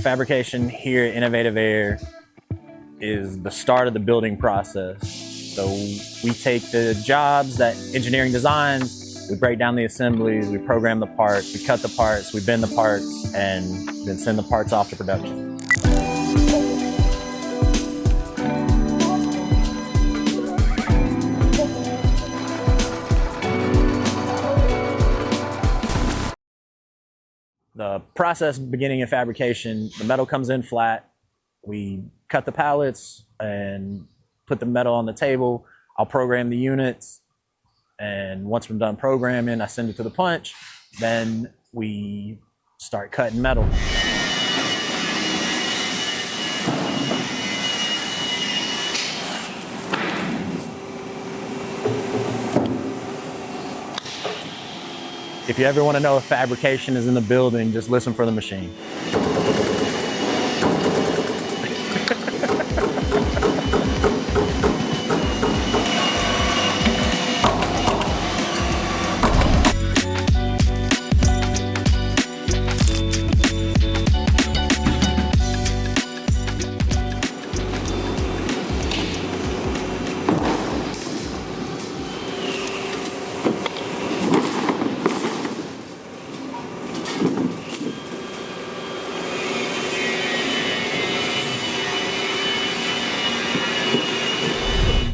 Fabrication here at Innovative Air is the start of the building process. So we take the jobs that engineering designs, we break down the assemblies, we program the parts, we cut the parts, we bend the parts, and then send the parts off to production. The process beginning in fabrication, the metal comes in flat, we cut the pallets and put the metal on the table. I'll program the units, and once we're done programming, I send it to the punch. Then we start cutting metal. If you ever want to know if fabrication is in the building, just listen for the machine.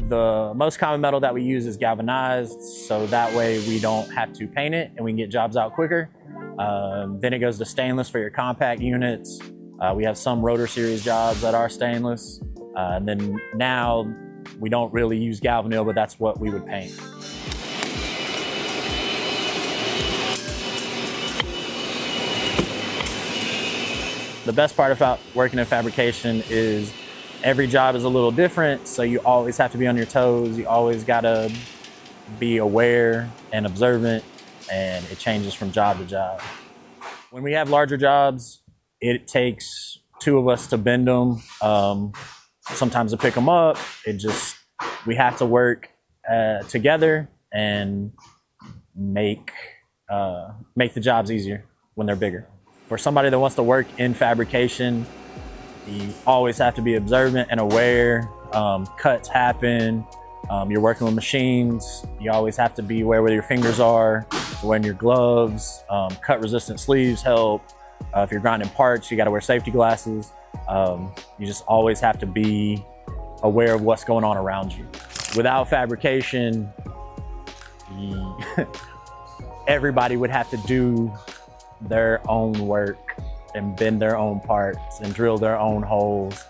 The most common metal that we use is galvanized, so that way we don't have to paint it and we can get jobs out quicker. Then it goes to stainless for your compact units. We have some rotor series jobs that are stainless. And then now we don't really use galvanneal, but that's what we would paint. The best part about working in fabrication is every job is a little different, so you always have to be on your toes. You always gotta be aware and observant, and it changes from job to job. When we have larger jobs, it takes two of us to bend them, sometimes to pick them up. We have to work together and make the jobs easier when they're bigger. For somebody that wants to work in fabrication, you always have to be observant and aware. Cuts happen. You're working with machines. You always have to be aware where your fingers are, wearing your gloves. Cut resistant sleeves help. If you're grinding parts, you got to wear safety glasses. You just always have to be aware of what's going on around you. Without fabrication, everybody would have to do their own work and bend their own parts and drill their own holes.